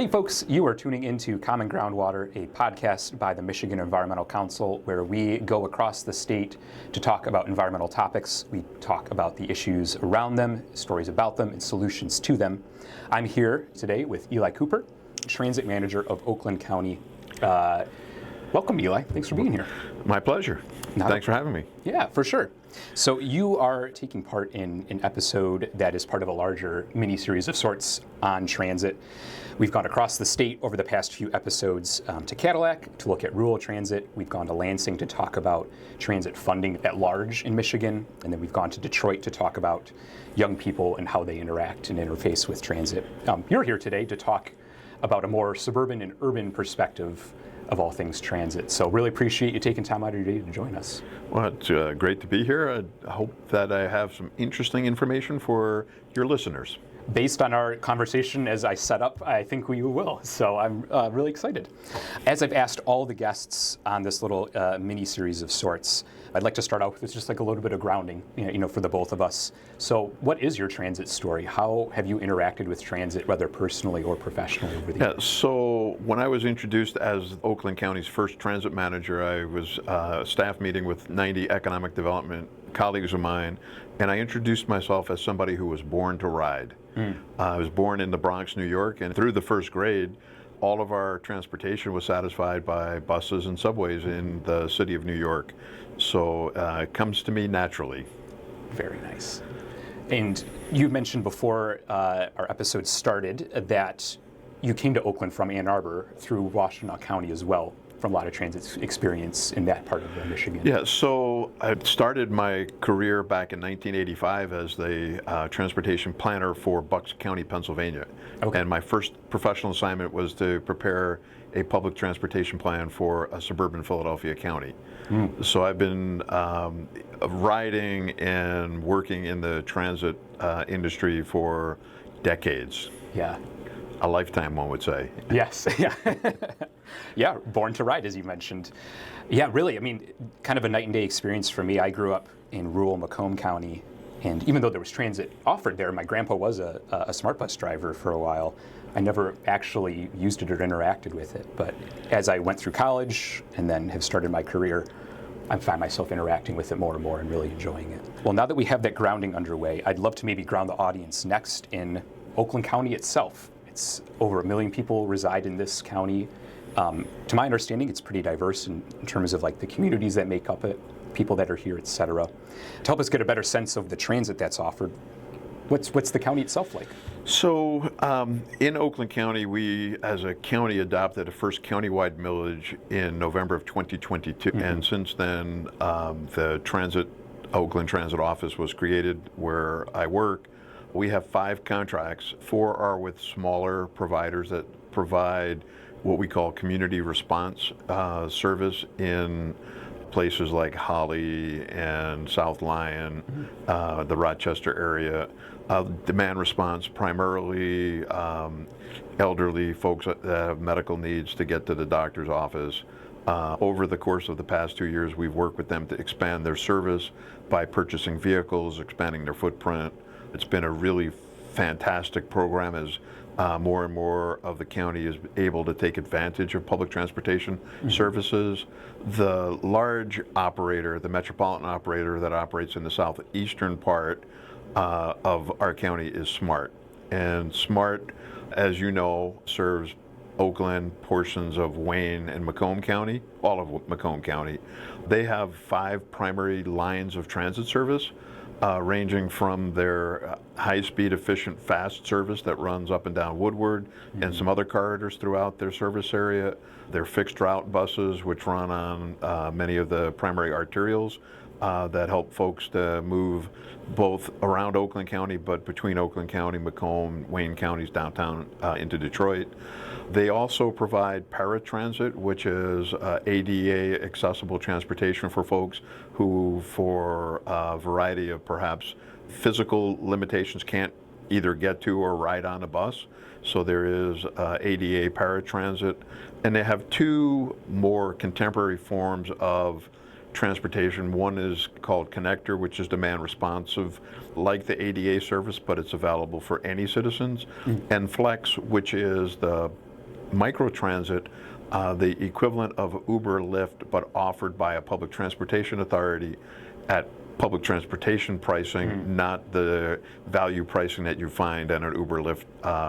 Hey folks, you are tuning into Common Groundwater, a podcast by the Michigan Environmental Council, where we go across the state to talk about environmental topics. We talk about the issues around them, stories about them, and solutions to them. I'm here today with Eli Cooper, Transit Manager of Oakland County. Welcome, Eli. Thanks for being here. My pleasure. Thanks for having me. Yeah, for sure. So you are taking part in an episode that is part of a larger mini-series of sorts on transit. We've gone across the state over the past few episodes to Cadillac to look at rural transit. We've gone to Lansing to talk about transit funding at large in Michigan. And then we've gone to Detroit to talk about young people and how they interact and interface with transit. You're here today to talk about a more suburban and urban perspective of all things transit. So really appreciate you taking time out of your day to join us. Well, it's great to be here. I hope that I have some interesting information for your listeners. Based on our conversation as I set up, I think we will. So I'm really excited. As I've asked all the guests on this little mini-series of sorts, I'd like to start out with just like a little bit of grounding, for the both of us. So what is your transit story? How have you interacted with transit, whether personally or professionally over the years? So when I was introduced as Oakland County's first transit manager, I was a staff meeting with 90 economic development colleagues of mine, and I introduced myself as somebody who was born to ride. I was born in the Bronx, New York, and through the first grade, all of our transportation was satisfied by buses and subways in the city of New York. So it comes to me naturally. Very nice. And you mentioned before our episode started that you came to Oakland from Ann Arbor through Washtenaw County as well, from a lot of transit experience in that part of Michigan. Yeah, so I started my career back in 1985 as the transportation planner for Bucks County, Pennsylvania. Okay. And my first professional assignment was to prepare a public transportation plan for a suburban Philadelphia county. So I've been riding and working in the transit industry for decades. Yeah. A lifetime, one would say. Yes, yeah. Yeah, born to ride, as you mentioned. Yeah, really, I mean, kind of a night and day experience for me. I grew up in rural Macomb County, and even though there was transit offered there, my grandpa was a smart bus driver for a while. I never actually used it or interacted with it, but as I went through college and then have started my career, I find myself interacting with it more and more and really enjoying it. Well, now that we have that grounding underway, I'd love to maybe ground the audience next in Oakland County itself. It's over 1 million people reside in this county. To my understanding, it's pretty diverse in terms of like the communities that make up it, people that are here, et cetera. To help us get a better sense of the transit that's offered, what's the county itself like? So in Oakland County, we as a county adopted a first countywide millage in November of 2022. And since then, the Oakland Transit Office was created where I work. We have 5 contracts. 4 are with smaller providers that provide what we call community response service in places like Holly and South Lyon, the Rochester area. Demand response, primarily elderly folks that have medical needs to get to the doctor's office. Over the course of the past 2 years, we've worked with them to expand their service by purchasing vehicles, expanding their footprint. It's been a really fantastic program as more and more of the county is able to take advantage of public transportation services. The large operator, the metropolitan operator that operates in the southeastern part of our county is SMART. And SMART, as you know, serves Oakland, portions of Wayne and Macomb County, all of Macomb County. They have 5 primary lines of transit service. Ranging from their high-speed, efficient, fast service that runs up and down Woodward and some other corridors throughout their service area. Their fixed route buses, which run on many of the primary arterials that help folks to move both around Oakland County, but between Oakland County, Macomb, Wayne counties, downtown into Detroit. They also provide paratransit, which is ADA accessible transportation for folks who, for a variety of perhaps physical limitations, can't either get to or ride on a bus. So there is ADA paratransit. And they have 2 more contemporary forms of transportation. One is called Connector, which is demand responsive, like the ADA service, but it's available for any citizens. And Flex, which is the microtransit, the equivalent of Uber, Lyft, but offered by a public transportation authority at public transportation pricing, not the value pricing that you find at an Uber, Lyft.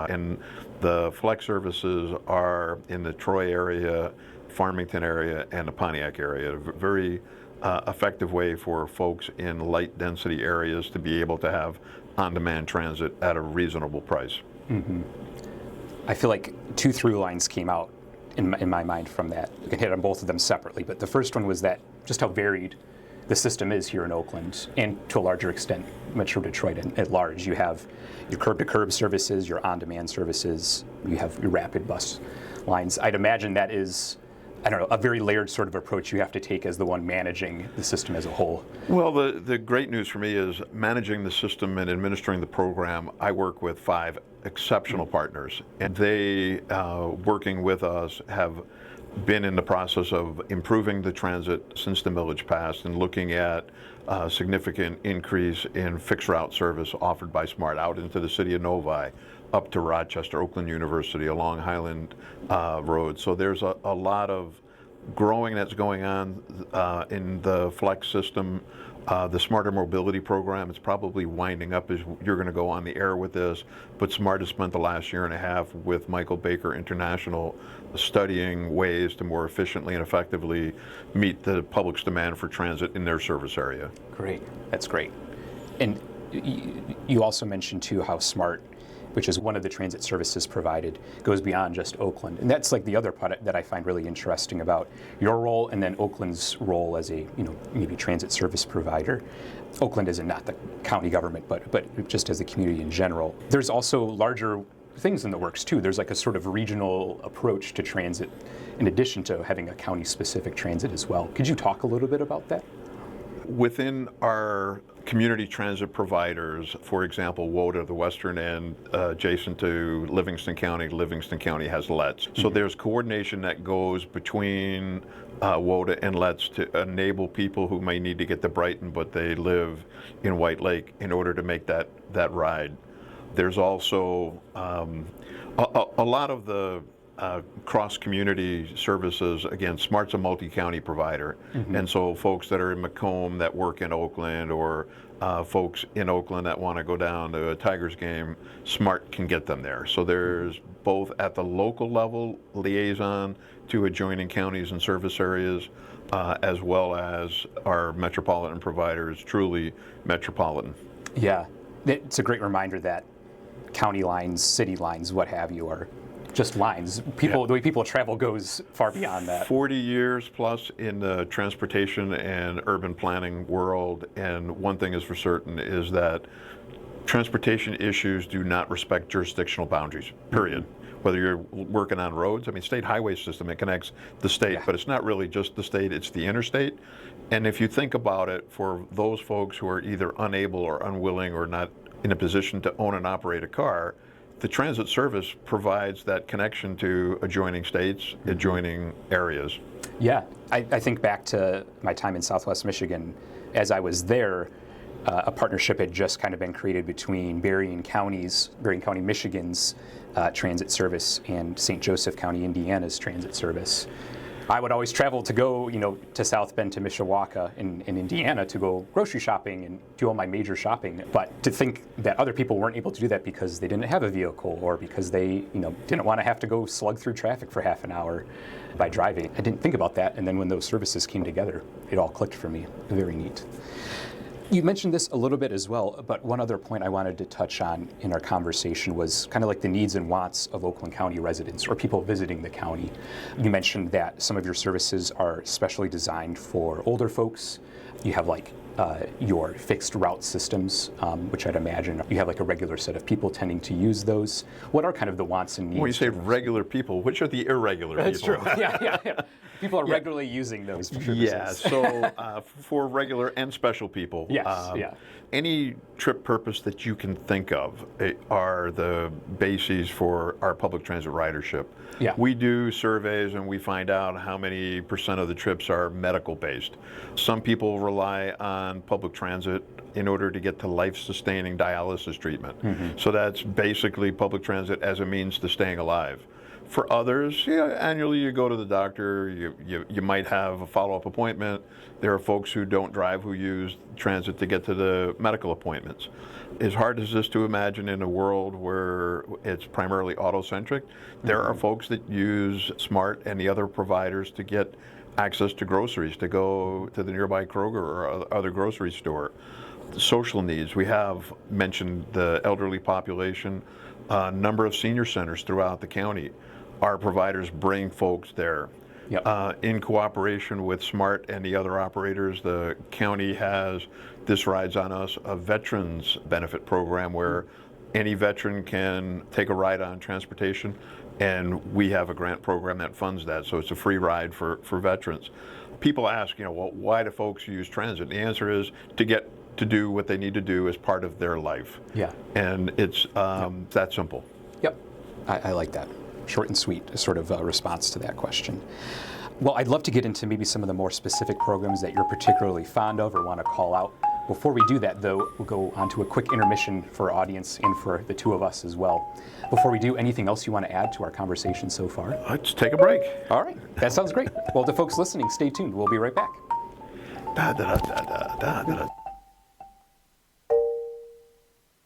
And the flex services are in the Troy area, Farmington area, and the Pontiac area. Very effective way for folks in light density areas to be able to have on-demand transit at a reasonable price. I feel like two through lines came out in my mind from that. We can hit on both of them separately, but the first one was that just how varied the system is here in Oakland, and to a larger extent, Metro Detroit at large. You have your curb-to-curb services, your on-demand services, you have your rapid bus lines. I'd imagine that is, I don't know, a very layered sort of approach you have to take as the one managing the system as a whole. Well, the great news for me is managing the system and administering the program. I work with 5 exceptional partners, and they, working with us, have been in the process of improving the transit since the millage passed and looking at a significant increase in fixed route service offered by SMART out into the city of Novi, up to Rochester, Oakland University, along Highland Road. So there's a lot of growing that's going on in the flex system. The Smarter Mobility program is probably winding up as you're going to go on the air with this, but SMART has spent the last year and a half with Michael Baker International studying ways to more efficiently and effectively meet the public's demand for transit in their service area. Great, that's great. And you also mentioned too how SMART, which is one of the transit services provided, goes beyond just Oakland. And that's like the other part that I find really interesting about your role and then Oakland's role as a, maybe transit service provider. Oakland is not the county government, but just as a community in general. There's also larger things in the works too. There's like a sort of regional approach to transit in addition to having a county-specific transit as well. Could you talk a little bit about that? Within our community transit providers, for example, WOTA, the western end, adjacent to Livingston County has LETs. So there's coordination that goes between WOTA and LETs to enable people who may need to get to Brighton, but they live in White Lake, in order to make that ride. There's also a lot of the cross-community services. Again, SMART's a multi-county provider, and so folks that are in Macomb that work in Oakland, or folks in Oakland that want to go down to a Tigers game, SMART can get them there. So there's both at the local level liaison to adjoining counties and service areas, as well as our metropolitan providers, truly metropolitan. Yeah, it's a great reminder that county lines, city lines, what have you, are just lines. The way people travel goes far beyond that. 40 years plus in the transportation and urban planning world, and one thing is for certain is that transportation issues do not respect jurisdictional boundaries, period. Whether you're working on roads, state highway system, it connects the state, but it's not really just the state, it's the interstate. And if you think about it, for those folks who are either unable or unwilling or not in a position to own and operate a car, the transit service provides that connection to adjoining states, adjoining areas. Yeah, I think back to my time in Southwest Michigan. As I was there, a partnership had just kind of been created between Berrien County, Michigan's transit service and St. Joseph County, Indiana's transit service. I would always travel to go, to South Bend, to Mishawaka in Indiana to go grocery shopping and do all my major shopping. But to think that other people weren't able to do that because they didn't have a vehicle, or because they, didn't want to have to go slug through traffic for half an hour by driving. I didn't think about that. And then when those services came together, it all clicked for me. Very neat. You mentioned this a little bit as well, but one other point I wanted to touch on in our conversation was kind of like the needs and wants of Oakland County residents or people visiting the county. You mentioned that some of your services are specially designed for older folks. You have like your fixed route systems, which I'd imagine you have like a regular set of people tending to use those. What are kind of the wants and needs? When you say regular people, which are the irregular people? That's true. Yeah. People are regularly using those services. Yeah, so for regular and special people, any trip purpose that you can think of are the bases for our public transit ridership. Yeah. We do surveys and we find out how many % of the trips are medical based. Some people rely on public transit in order to get to life-sustaining dialysis treatment. So that's basically public transit as a means to staying alive. For others, annually you go to the doctor, you might have a follow-up appointment. There are folks who don't drive who use transit to get to the medical appointments. As hard as this to imagine in a world where it's primarily auto-centric, there are folks that use SMART and the other providers to get access to groceries, to go to the nearby Kroger or other grocery store. Social needs, we have mentioned the elderly population, a number of senior centers throughout the county. Our providers bring folks there. Yep. In cooperation with SMART and the other operators, the county has, this rides on us, a veterans benefit program where any veteran can take a ride on transportation, and we have a grant program that funds that, so it's a free ride for veterans. People ask, well, why do folks use transit? The answer is to get to do what they need to do as part of their life. Yeah. And it's that simple. Yep. I like that. Short and sweet, a sort of response to that question. Well, I'd love to get into maybe some of the more specific programs that you're particularly fond of or want to call out. Before we do that, though, we'll go on to a quick intermission for our audience and for the two of us as well. Before we do, anything else you want to add to our conversation so far? Let's take a break. All right. That sounds great. Well, to folks listening, stay tuned. We'll be right back.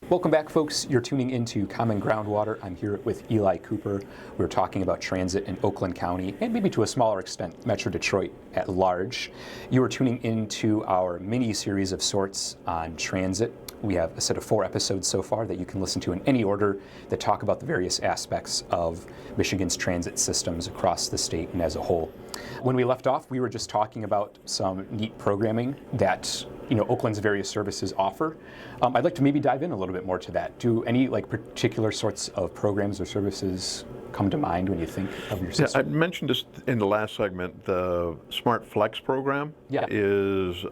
Welcome back, folks. You're tuning into Common Groundwater. I'm here with Eli Cooper. We're talking about transit in Oakland County, and maybe to a smaller extent, Metro Detroit at large. You are tuning into our mini-series of sorts on transit. We have a set of 4 episodes so far that you can listen to in any order that talk about the various aspects of Michigan's transit systems across the state and as a whole. When we left off, we were just talking about some neat programming that Oakland's various services offer. I'd like to maybe dive in a little bit more to that. Do any particular sorts of programs or services come to mind when you think of your system? I mentioned this in the last segment. The Smart Flex program is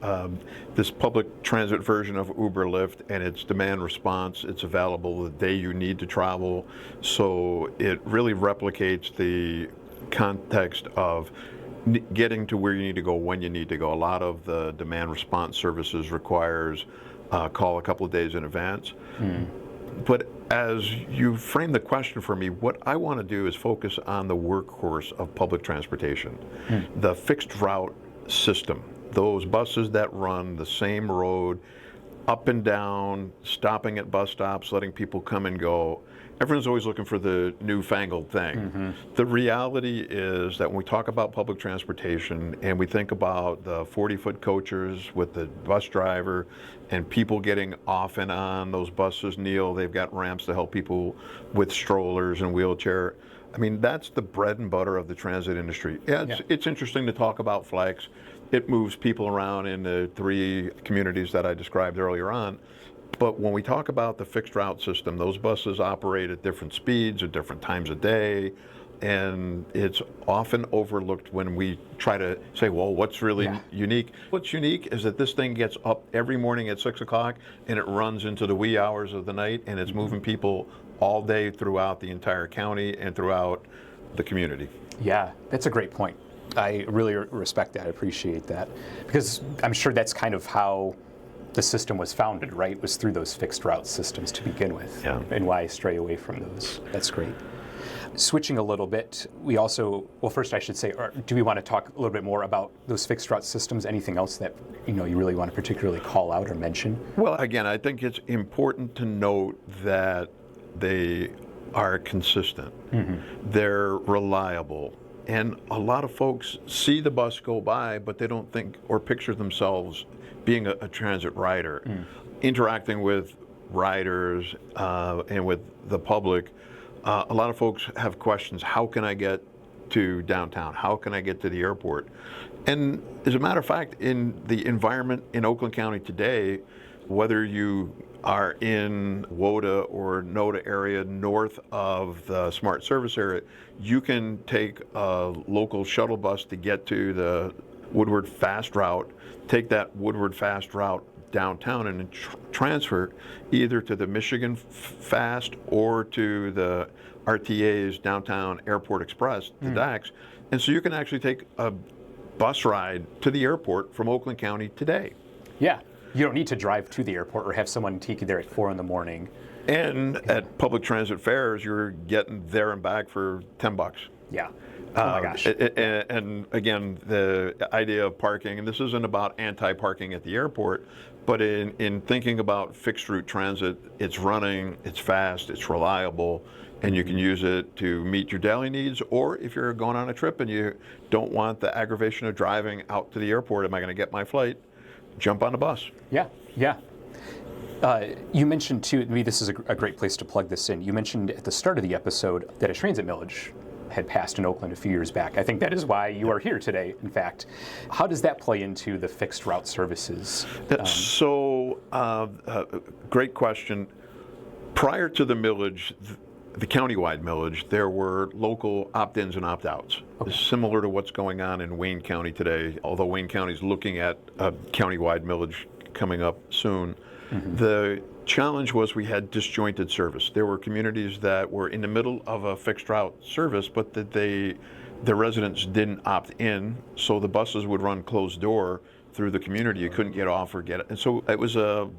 this public transit version of Uber Lyft, and it's demand response. It's available the day you need to travel. So it really replicates the context of getting to where you need to go when you need to go. A lot of the demand response services requires call a couple of days in advance. But as you frame the question for me, what I want to do is focus on the workhorse of public transportation, the fixed route system, those buses that run the same road up and down, stopping at bus stops, letting people come and go. Everyone's always looking for the newfangled thing. The reality is that when we talk about public transportation and we think about the 40-foot coachers with the bus driver and people getting off and on those buses, they've got ramps to help people with strollers and wheelchair. I mean, that's the bread and butter of the transit industry. It's interesting to talk about Flex. It moves people around in the 3 communities that I described earlier on. But when we talk about the fixed route system, those buses operate at different speeds at different times of day, and it's often overlooked when we try to say, well, what's really unique? What's unique is that this thing gets up every morning at 6 o'clock and it runs into the wee hours of the night, and it's moving people all day throughout the entire county and throughout the community. Yeah, that's a great point. I really respect that. I appreciate that, because I'm sure that's kind of how the system was founded, right? It was through those fixed route systems to begin with, and why stray away from those. That's great. Switching a little bit, we also, well, first I should say, do we want to talk a little bit more about those fixed route systems? Anything else that you really want to particularly call out or mention? Well, again, I think it's important to note that they are consistent. They're reliable. And a lot of folks see the bus go by, but they don't think or picture themselves being a transit rider. Interacting with riders and with the public, a lot of folks have questions. How can I get to downtown? How can I get to the airport? And as a matter of fact, in the environment in Oakland County today, whether you are in WOTA or NOTA area north of the Smart Service area, you can take a local shuttle bus to get to the Woodward Fast Route, take that Woodward Fast Route downtown and transfer either to the Michigan Fast or to the RTA's Downtown Airport Express, the DAX. And so you can actually take a bus ride to the airport from Oakland County today. Yeah. You don't need to drive to the airport or have someone take you there at 4 in the morning. And at public transit fares, you're getting there and back for $10. Yeah. Oh my gosh. And again, the idea of parking, and this isn't about anti-parking at the airport, but in thinking about fixed route transit, it's running, it's fast, it's reliable, and you can use it to meet your daily needs, or if you're going on a trip and you don't want the aggravation of driving out to the airport, am I going to get my flight? Jump on the bus. Yeah, yeah. You mentioned too, maybe this is a great place to plug this in. You mentioned at the start of the episode that a transit millage had passed in Oakland a few years back. I think that is why you are here today, in fact. How does that play into the fixed route services? Great question. Prior to the millage, the countywide millage, there were local opt-ins and opt-outs, similar to what's going on in Wayne County today, although Wayne County is looking at a countywide millage coming up soon. The challenge was we had disjointed service. There were communities that were in the middle of a fixed route service, but that the residents didn't opt in, so the buses would run closed door through the community. You couldn't get off or get it. And so it was a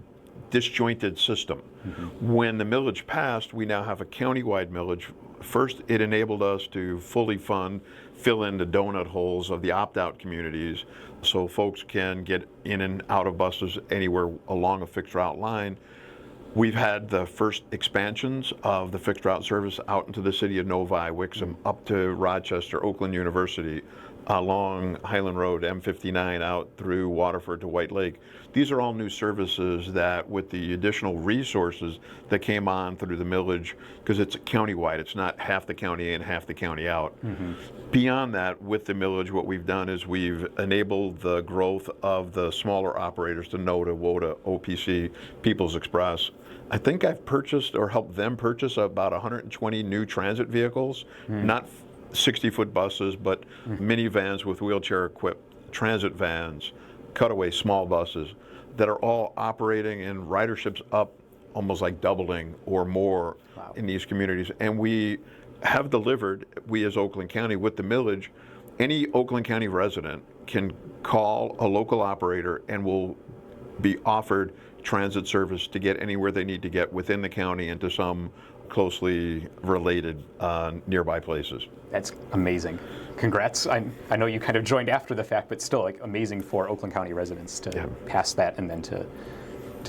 disjointed system. When the millage passed, we now have a countywide millage. First, it enabled us to fully fill in the donut holes of the opt-out communities so folks can get in and out of buses anywhere along a fixed route line. We've had the first expansions of the fixed route service out into the city of Novi, Wixom, up to Rochester, Oakland University, along Highland Road, M59, out through Waterford to White Lake. These are all new services that, with the additional resources that came on through the millage, because it's countywide, it's not half the county in, half the county out. Beyond that, with the millage, what we've done is we've enabled the growth of the smaller operators, the NOTA, WOTA, OPC, People's Express. I think I've purchased or helped them purchase about 120 new transit vehicles, not 60-foot buses, but minivans with wheelchair-equipped, transit vans, cutaway small buses that are all operating, and ridership's up almost like doubling or more in these communities. And we have delivered, we as Oakland County, with the millage, any Oakland County resident can call a local operator and will be offered transit service to get anywhere they need to get within the county and to some closely related nearby places. That's amazing. Congrats. I know you kind of joined after the fact, but still, like, amazing for Oakland County residents to pass that and then to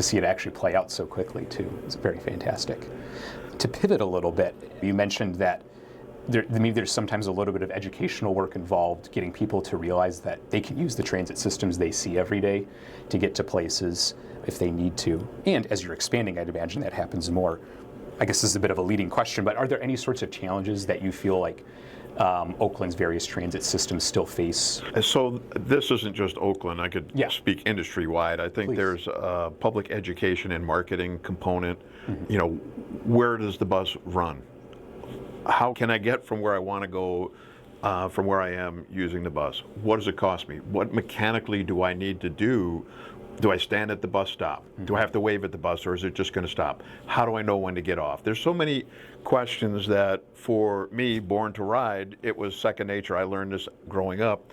see it actually play out so quickly too. It's very fantastic. To pivot a little bit, you mentioned that maybe there's sometimes a little bit of educational work involved, getting people to realize that they can use the transit systems they see every day to get to places if they need to. And as you're expanding, I'd imagine that happens more. I guess this is a bit of a leading question, but are there any sorts of challenges that you feel like Oakland's various transit systems still face? So this isn't just Oakland. I could speak industry-wide. I think there's a public education and marketing component. You know, where does the bus run? How can I get from where I want to go from where I am using the bus? What does it cost me? What mechanically do I need to do? Do I stand at the bus stop? Do I have to wave at the bus, or is it just going to stop? How do I know when to get off? There's so many questions that, for me, born to ride, it was second nature. I learned this growing up.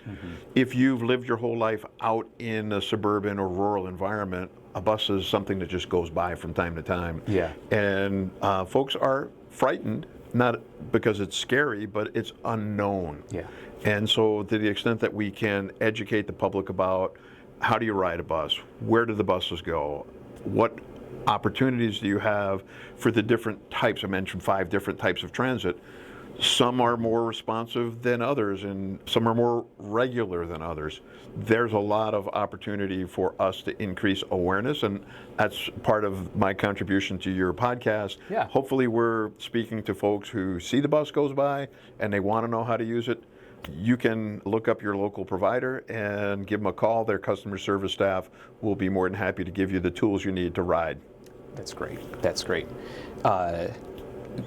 If you've lived your whole life out in a suburban or rural environment, a bus is something that just goes by from time to time. And folks are frightened, not because it's scary, but it's unknown. And so to the extent that we can educate the public about how do you ride a bus? Where do the buses go? What opportunities do you have for the different types? I mentioned 5 different types of transit. Some are more responsive than others, and some are more regular than others. There's a lot of opportunity for us to increase awareness, and that's part of my contribution to your podcast. Hopefully we're speaking to folks who see the bus goes by and they want to know how to use it. You can look up your local provider and give them a call. Their customer service staff will be more than happy to give you the tools you need to ride. That's great. That's great.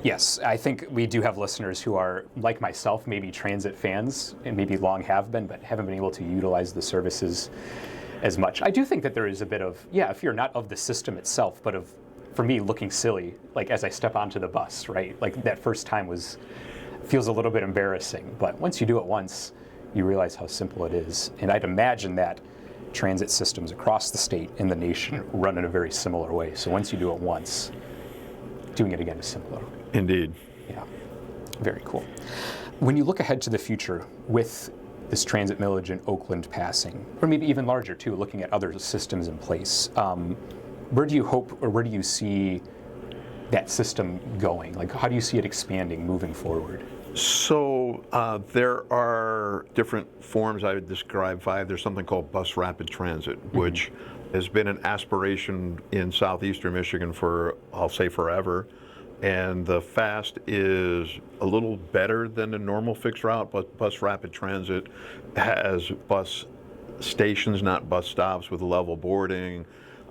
Yes, I think we do have listeners who are, like myself, maybe transit fans, and maybe long have been, but haven't been able to utilize the services as much. I do think that there is a bit of, if you're not of the system itself, but of, for me, looking silly, like as I step onto the bus, right? Like that first time feels a little bit embarrassing, but once you do it once, you realize how simple it is. And I'd imagine that transit systems across the state and the nation run in a very similar way. So once you do it once, doing it again is simpler. Indeed. Yeah, very cool. When you look ahead to the future with this transit millage in Oakland passing, or maybe even larger too, looking at other systems in place, where do you hope or where do you see that system going? Like, how do you see it expanding moving forward? So there are different forms. I would describe 5. There's something called bus rapid transit, which has been an aspiration in southeastern Michigan for, I'll say, forever. And the FAST is a little better than the normal fixed route, but bus rapid transit has bus stations, not bus stops, with level boarding.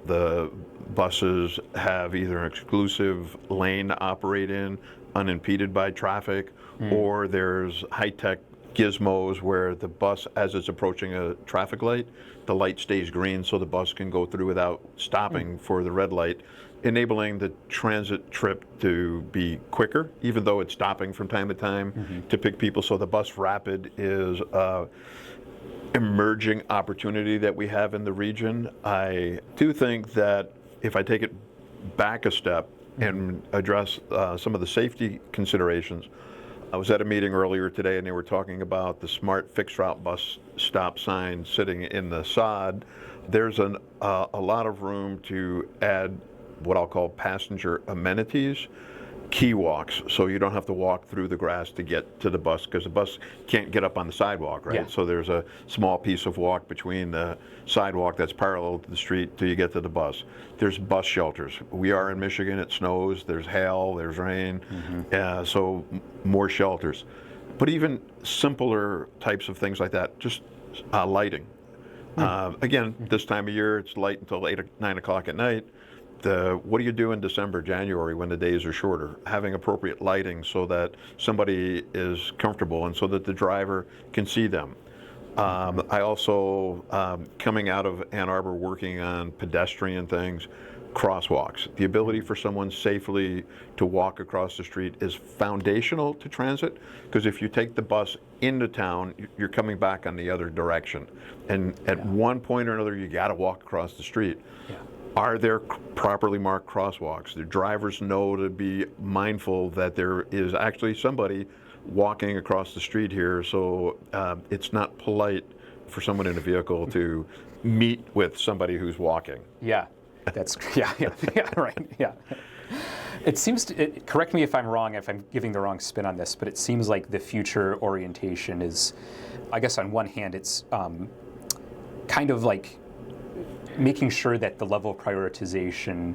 The buses have either an exclusive lane to operate in, unimpeded by traffic, or there's high-tech gizmos where the bus, as it's approaching a traffic light, the light stays green so the bus can go through without stopping for the red light, enabling the transit trip to be quicker, even though it's stopping from time to time to pick people. So the bus rapid is an emerging opportunity that we have in the region. I do think that if I take it back a step and address some of the safety considerations, I was at a meeting earlier today and they were talking about the smart fixed route bus stop sign sitting in the sod. There's a lot of room to add what I'll call passenger amenities, key walks, so you don't have to walk through the grass to get to the bus, because the bus can't get up on the sidewalk, right? Yeah. So there's a small piece of walk between the sidewalk that's parallel to the street till you get to the bus. There's bus shelters. We are in Michigan, it snows, there's hail, there's rain, so more shelters. But even simpler types of things like that, just lighting. Again, this time of year, it's light until 8 or 9 o'clock at night. What do you do in December, January when the days are shorter? Having appropriate lighting so that somebody is comfortable and so that the driver can see them. I also, coming out of Ann Arbor, working on pedestrian things, crosswalks. The ability for someone safely to walk across the street is foundational to transit, because if you take the bus into town, you're coming back on the other direction. And at one point or another, you got to walk across the street. Yeah. Are there properly marked crosswalks? The drivers know to be mindful that there is actually somebody walking across the street here, so it's not polite for someone in a vehicle to meet with somebody who's walking. Yeah, that's yeah, right, yeah. It seems to, correct me if I'm wrong, if I'm giving the wrong spin on this, but it seems like the future orientation is, I guess on one hand, it's kind of like making sure that the level of prioritization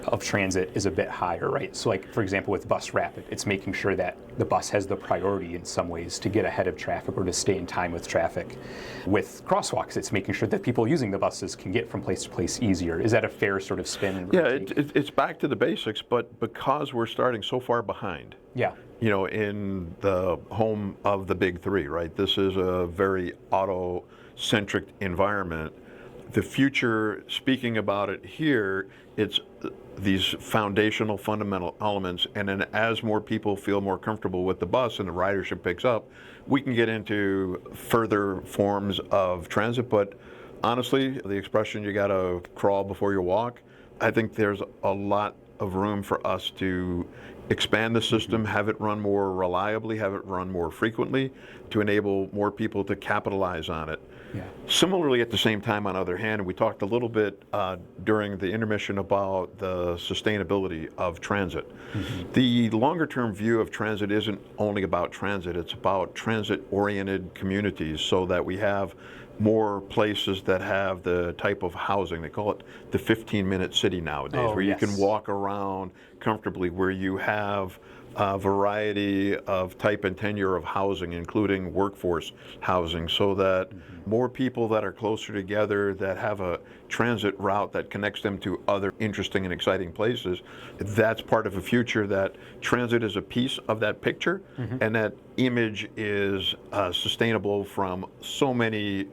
of transit is a bit higher, right? So like, for example, with bus rapid, it's making sure that the bus has the priority in some ways to get ahead of traffic or to stay in time with traffic. With crosswalks, it's making sure that people using the buses can get from place to place easier. Is that a fair sort of spin? Yeah, it's back to the basics, but because we're starting so far behind, you know, in the home of the big three, right? This is a very auto-centric environment. The future, speaking about it here, it's these foundational, fundamental elements, and then as more people feel more comfortable with the bus and the ridership picks up, we can get into further forms of transit. But honestly, the expression, you gotta crawl before you walk, I think there's a lot of room for us to expand the system, have it run more reliably, have it run more frequently, to enable more people to capitalize on it. Yeah. Similarly, at the same time, on the other hand, we talked a little bit during the intermission about the sustainability of transit. The longer-term view of transit isn't only about transit, it's about transit-oriented communities, so that we have more places that have the type of housing. They call it the 15-minute city nowadays, where you can walk around comfortably, where you have a variety of type and tenure of housing, including workforce housing, so that more people that are closer together, that have a transit route that connects them to other interesting and exciting places. That's part of a future that transit is a piece of that picture, and that image is sustainable from so many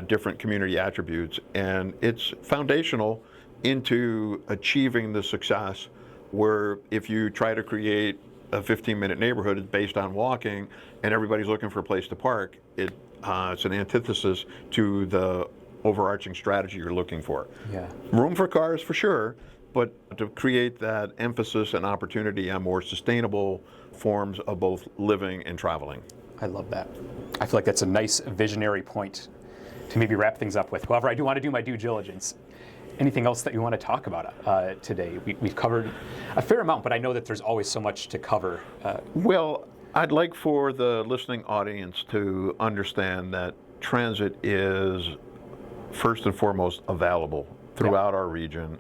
different community attributes, and it's foundational into achieving the success where if you try to create a 15-minute neighborhood based on walking and everybody's looking for a place to park, it's an antithesis to the overarching strategy you're looking for. Yeah. Room for cars for sure, but to create that emphasis and opportunity on more sustainable forms of both living and traveling. I love that. I feel like that's a nice visionary point to maybe wrap things up with. However, I do want to do my due diligence. Anything else that you want to talk about today? We've covered a fair amount, but I know that there's always so much to cover. Well, I'd like for the listening audience to understand that transit is first and foremost available throughout our region.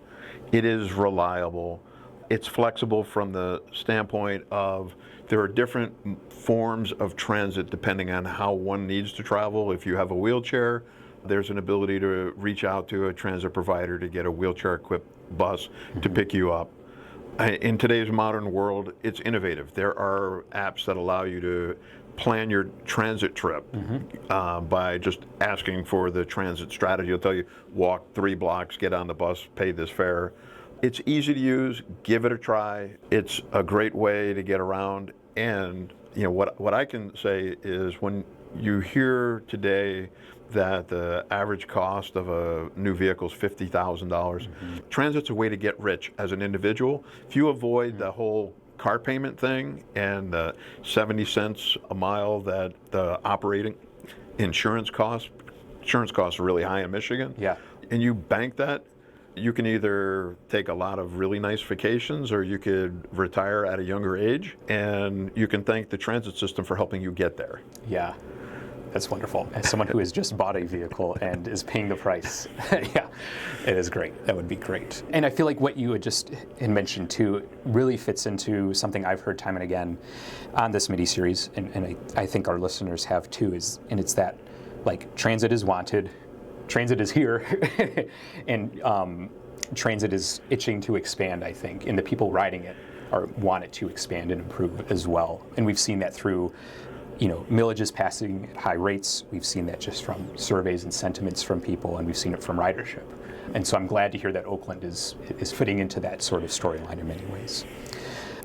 It is reliable. It's flexible from the standpoint of there are different forms of transit depending on how one needs to travel. If you have a wheelchair, there's an ability to reach out to a transit provider to get a wheelchair-equipped bus to pick you up. In today's modern world, it's innovative. There are apps that allow you to plan your transit trip by just asking for the transit strategy. It'll tell you, walk 3 blocks, get on the bus, pay this fare. It's easy to use. Give it a try. It's a great way to get around. And what I can say is when you hear today that the average cost of a new vehicle is $50,000, transit's a way to get rich as an individual. If you avoid the whole car payment thing and the 70 cents a mile that the operating insurance costs are really high in Michigan, and you bank that, you can either take a lot of really nice vacations or you could retire at a younger age, and you can thank the transit system for helping you get there. Yeah, that's wonderful. As someone who has just bought a vehicle and is paying the price, yeah, it is great. That would be great. And I feel like what you had just mentioned too really fits into something I've heard time and again on this mini-series, and I think our listeners have too, and it's that, like, transit is wanted, transit is here, and transit is itching to expand, I think, and the people riding it want it to expand and improve as well. And we've seen that through, millages passing at high rates. We've seen that just from surveys and sentiments from people, and we've seen it from ridership. And so I'm glad to hear that Oakland is fitting into that sort of storyline in many ways.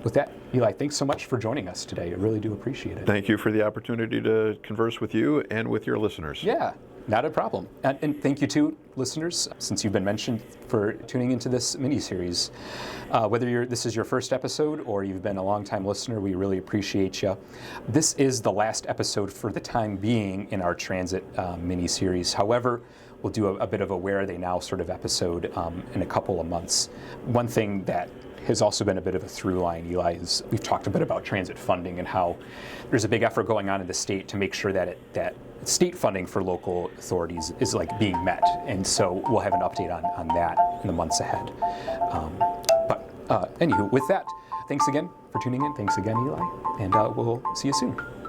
With that, Eli, thanks so much for joining us today. I really do appreciate it. Thank you for the opportunity to converse with you and with your listeners. Yeah, not a problem. And thank you too, listeners, since you've been mentioned, for tuning into this mini-series. Whether this is your first episode or you've been a long-time listener, we really appreciate you. This is the last episode for the time being in our transit mini-series. However, we'll do a bit of a Where Are They Now sort of episode in a couple of months. One thing that has also been a bit of a through line, Eli, is we've talked a bit about transit funding and how there's a big effort going on in the state to make sure that state funding for local authorities is being met. And so we'll have an update on that in the months ahead. But anywho, with that, thanks again for tuning in. Thanks again, Eli, and we'll see you soon.